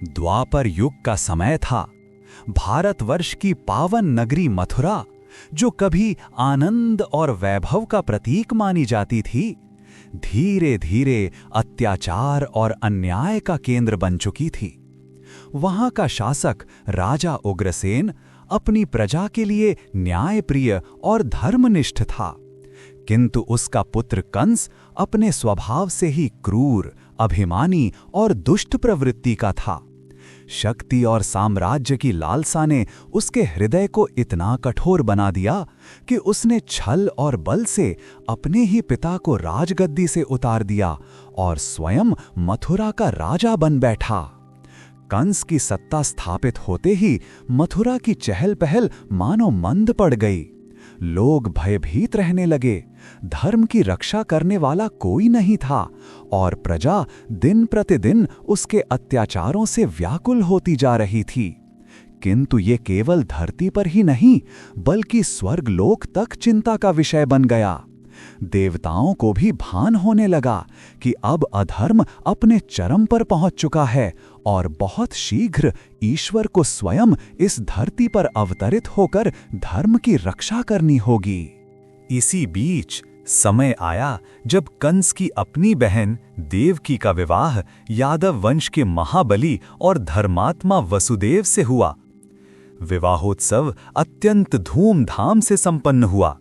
द्वापर युग का समय था। भारतवर्ष की पावन नगरी मथुरा, जो कभी आनंद और वैभव का प्रतीक मानी जाती थी, धीरे धीरे अत्याचार और अन्याय का केंद्र बन चुकी थी। वहां का शासक राजा उग्रसेन अपनी प्रजा के लिए न्यायप्रिय और धर्मनिष्ठ था, किंतु उसका पुत्र कंस अपने स्वभाव से ही क्रूर, अभिमानी और दुष्ट प्रवृत्ति का था। शक्ति और साम्राज्य की लालसा ने उसके हृदय को इतना कठोर बना दिया कि उसने छल और बल से अपने ही पिता को राजगद्दी से उतार दिया और स्वयं मथुरा का राजा बन बैठा। कंस की सत्ता स्थापित होते ही मथुरा की चहल पहल मानो मंद पड़ गई। लोग भयभीत रहने लगे, धर्म की रक्षा करने वाला कोई नहीं था और प्रजा दिन प्रतिदिन उसके अत्याचारों से व्याकुल होती जा रही थी। किंतु ये केवल धरती पर ही नहीं, बल्कि स्वर्गलोक तक चिंता का विषय बन गया। देवताओं को भी भान होने लगा कि अब अधर्म अपने चरम पर पहुंच चुका है और बहुत शीघ्र ईश्वर को स्वयं इस धरती पर अवतरित होकर धर्म की रक्षा करनी होगी। इसी बीच समय आया जब कंस की अपनी बहन देवकी का विवाह यादव वंश के महाबली और धर्मात्मा वसुदेव से हुआ। विवाहोत्सव अत्यंत धूमधाम से संपन्न हुआ।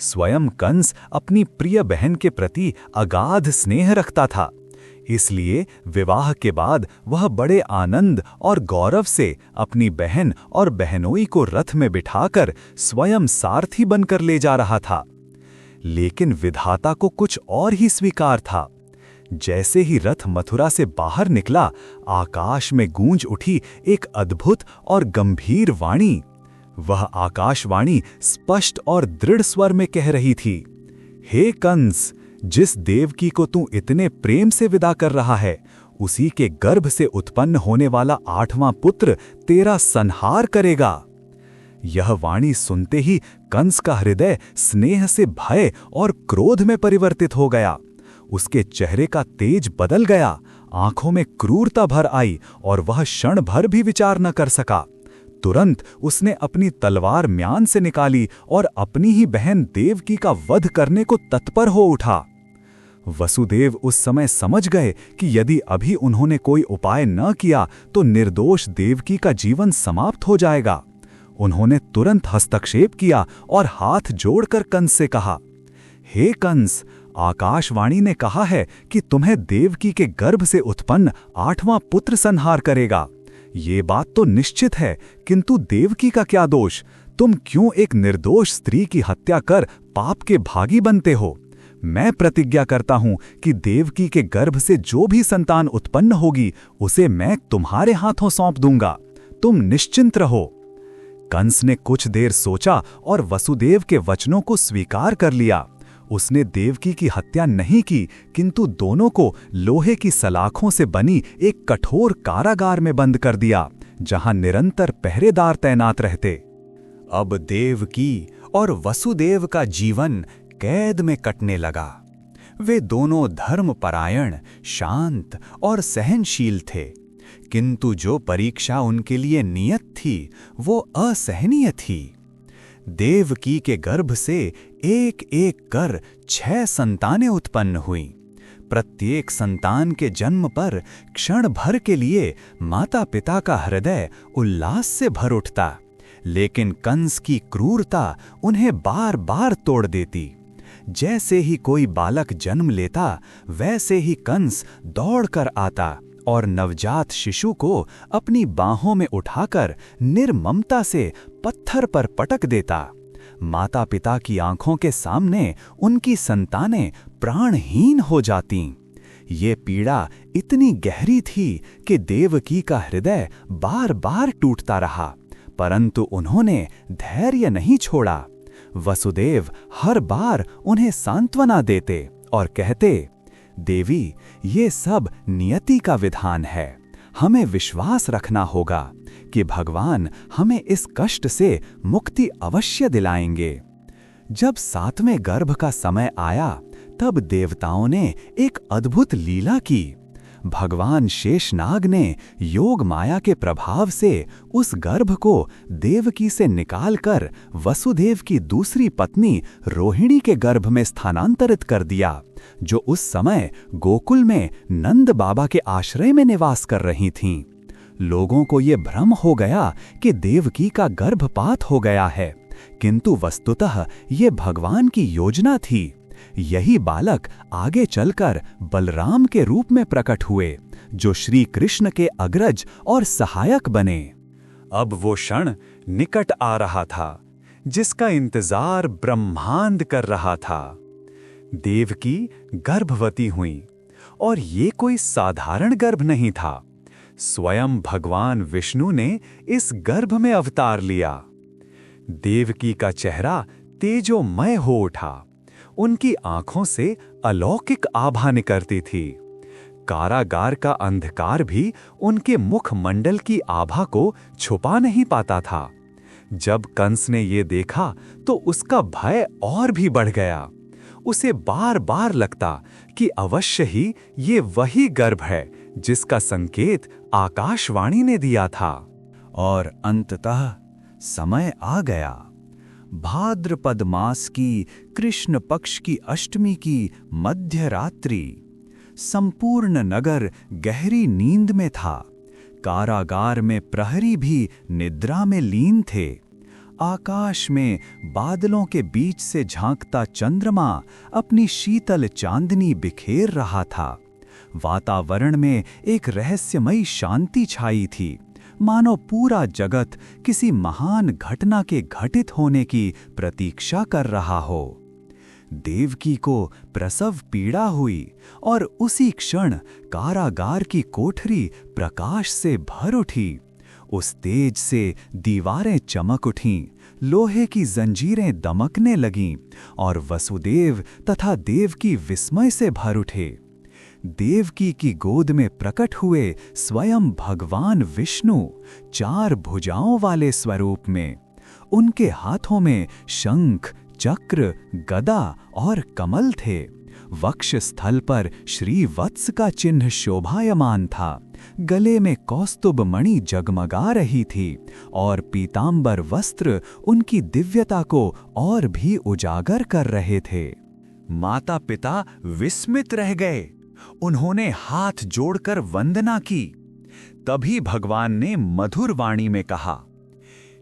स्वयं कंस अपनी प्रिय बहन के प्रति अगाध स्नेह रखता था, इसलिए विवाह के बाद वह बड़े आनंद और गौरव से अपनी बहन और बहनोई को रथ में बिठाकर स्वयं सारथी बनकर ले जा रहा था। लेकिन विधाता को कुछ और ही स्वीकार था। जैसे ही रथ मथुरा से बाहर निकला, आकाश में गूंज उठी एक अद्भुत और गंभीर वाणी। वह आकाशवाणी स्पष्ट और दृढ़ स्वर में कह रही थी, हे कंस, जिस देवकी को तू इतने प्रेम से विदा कर रहा है, उसी के गर्भ से उत्पन्न होने वाला 8वां पुत्र तेरा संहार करेगा। यह वाणी सुनते ही कंस का हृदय स्नेह से भय और क्रोध में परिवर्तित हो गया। उसके चेहरे का तेज बदल गया, आंखों में क्रूरता भर आई और वह क्षण भर भी विचार न कर सका। तुरंत उसने अपनी तलवार म्यान से निकाली और अपनी ही बहन देवकी का वध करने को तत्पर हो उठा। वसुदेव उस समय समझ गए कि यदि अभी उन्होंने कोई उपाय न किया तो निर्दोष देवकी का जीवन समाप्त हो जाएगा। उन्होंने तुरंत हस्तक्षेप किया और हाथ जोड़कर कंस से कहा, हे कंस, आकाशवाणी ने कहा है कि तुम्हें देवकी के गर्भ से उत्पन्न 8वां पुत्र संहार करेगा। ये बात तो निश्चित है, किंतु देवकी का क्या दोष? तुम क्यों एक निर्दोष स्त्री की हत्या कर पाप के भागी बनते हो? मैं प्रतिज्ञा करता हूं कि देवकी के गर्भ से जो भी संतान उत्पन्न होगी उसे मैं तुम्हारे हाथों सौंप दूंगा। तुम निश्चिंत रहो। कंस ने कुछ देर सोचा और वसुदेव के वचनों को स्वीकार कर लिया। उसने देवकी की हत्या नहीं की, किंतु दोनों को लोहे की सलाखों से बनी एक कठोर कारागार में बंद कर दिया, जहां निरंतर पहरेदार तैनात रहते। अब देवकी और वसुदेव का जीवन कैद में कटने लगा। वे दोनों धर्मपरायण, शांत और सहनशील थे, किंतु जो परीक्षा उनके लिए नियत थी वो असहनीय थी। देवकी के गर्भ से एक एक कर 6 संतानें उत्पन्न हुईं। प्रत्येक संतान के जन्म पर क्षण भर के लिए माता पिता का हृदय उल्लास से भर उठता, लेकिन कंस की क्रूरता उन्हें बार बार तोड़ देती। जैसे ही कोई बालक जन्म लेता, वैसे ही कंस दौड़कर आता और नवजात शिशु को अपनी बाहों में उठाकर निर्ममता से पत्थर पर पटक देता। माता पिता की आंखों के सामने उनकी संतानें प्राणहीन हो जातीं। ये पीड़ा इतनी गहरी थी कि देवकी का हृदय बार बार टूटता रहा, परंतु उन्होंने धैर्य नहीं छोड़ा। वसुदेव हर बार उन्हें सांत्वना देते और कहते, देवी, ये सब नियति का विधान है। हमें विश्वास रखना होगा कि भगवान हमें इस कष्ट से मुक्ति अवश्य दिलाएंगे। जब 7वें गर्भ का समय आया, तब देवताओं ने एक अद्भुत लीला की। भगवान शेषनाग ने योग माया के प्रभाव से उस गर्भ को देवकी से निकालकर वसुदेव की दूसरी पत्नी रोहिणी के गर्भ में स्थानांतरित कर दिया, जो उस समय गोकुल में नंद बाबा के आश्रय में निवास कर रही थीं। लोगों को ये भ्रम हो गया कि देवकी का गर्भपात हो गया है, किंतु वस्तुतः ये भगवान की योजना थी। यही बालक आगे चलकर बलराम के रूप में प्रकट हुए, जो श्री कृष्ण के अग्रज और सहायक बने। अब वो क्षण निकट आ रहा था, जिसका इंतजार ब्रह्मांड कर रहा था। देवकी गर्भवती हुई, और ये कोई साधारण गर्भ नहीं था। स्वयं भगवान विष्णु ने इस गर्भ में अवतार लिया। देवकी का चेहरा तेजोमय हो उठा। उनकी आंखों से अलौकिक आभा निकलती थी। कारागार का अंधकार भी उनके मुखमंडल की आभा को छुपा नहीं पाता था। जब कंस ने ये देखा तो उसका भय और भी बढ़ गया। उसे बार बार लगता कि अवश्य ही ये वही गर्भ है जिसका संकेत आकाशवाणी ने दिया था। और अंततः समय आ गया। भाद्रपद मास की कृष्ण पक्ष की अष्टमी की मध्य रात्रि। संपूर्ण नगर गहरी नींद में था। कारागार में प्रहरी भी निद्रा में लीन थे। आकाश में बादलों के बीच से झांकता चंद्रमा अपनी शीतल चांदनी बिखेर रहा था। वातावरण में एक रहस्यमयी शांति छाई थी, मानो पूरा जगत किसी महान घटना के घटित होने की प्रतीक्षा कर रहा हो। देवकी को प्रसव पीड़ा हुई और उसी क्षण कारागार की कोठरी प्रकाश से भर उठी। उस तेज से दीवारें चमक उठीं, लोहे की जंजीरें दमकने लगीं और वसुदेव तथा देवकी विस्मय से भर उठे। देवकी की गोद में प्रकट हुए स्वयं भगवान विष्णु, 4 भुजाओं वाले स्वरूप में। उनके हाथों में शंख, चक्र, गदा और कमल थे। वक्ष स्थल पर श्री वत्स का चिन्ह शोभायमान था। गले में कौस्तुभ मणि जगमगा रही थी और पीतांबर वस्त्र उनकी दिव्यता को और भी उजागर कर रहे थे। माता पिता विस्मित रह गए। उन्होंने हाथ जोड़कर वंदना की। तभी भगवान ने मधुर वाणी में कहा,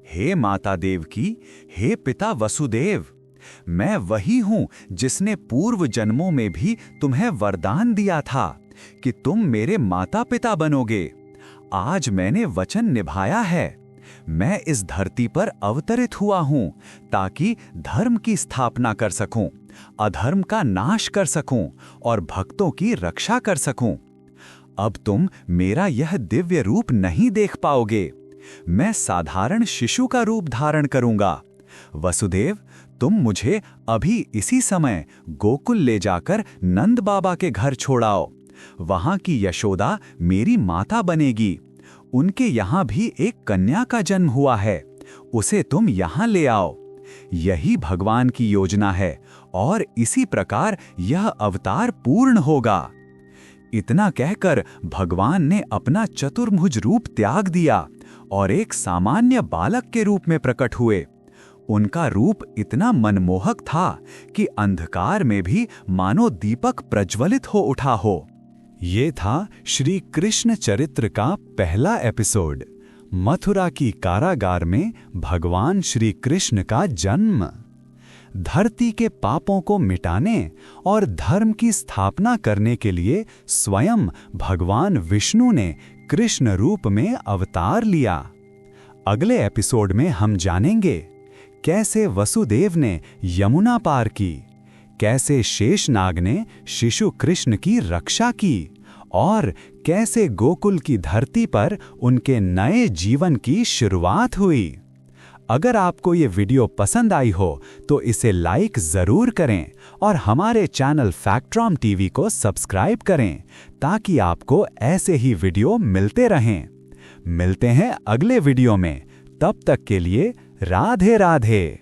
हे माता देवकी, हे पिता वसुदेव, मैं वही हूं जिसने पूर्व जन्मों में भी तुम्हें वरदान दिया था कि तुम मेरे माता पिता बनोगे। आज मैंने वचन निभाया है। मैं इस धरती पर अवतरित हुआ हूं ताकि धर्म की स्थापना कर सकूं, अधर्म का नाश कर सकूं और भक्तों की रक्षा कर सकूं। अब तुम मेरा यह दिव्य रूप नहीं देख पाओगे। मैं साधारण शिशु का रूप धारण करूंगा। वसुदेव, तुम मुझे अभी इसी समय गोकुल ले जाकर नंद बाबा के घर छोड़ाओ। वहां की यशोदा मेरी माता बनेगी। उनके यहाँ भी एक कन्या का जन्म हुआ है, उसे तुम यहाँ ले आओ। यही भगवान की योजना है और इसी प्रकार यह अवतार पूर्ण होगा। इतना कहकर भगवान ने अपना चतुर्भुज रूप त्याग दिया और एक सामान्य बालक के रूप में प्रकट हुए। उनका रूप इतना मनमोहक था कि अंधकार में भी मानो दीपक प्रज्वलित हो उठा हो। ये था श्री कृष्ण चरित्र का पहला एपिसोड, मथुरा की कारागार में भगवान श्री कृष्ण का जन्म। धरती के पापों को मिटाने और धर्म की स्थापना करने के लिए स्वयं भगवान विष्णु ने कृष्ण रूप में अवतार लिया। अगले एपिसोड में हम जानेंगे कैसे वसुदेव ने यमुना पार की, कैसे शेषनाग ने शिशु कृष्ण की रक्षा की और कैसे गोकुल की धरती पर उनके नए जीवन की शुरुआत हुई। अगर आपको ये वीडियो पसंद आई हो तो इसे लाइक ज़रूर करें और हमारे चैनल फैक्ट्रॉम टीवी को सब्सक्राइब करें ताकि आपको ऐसे ही वीडियो मिलते रहें। मिलते हैं अगले वीडियो में, तब तक के लिए राधे राधे।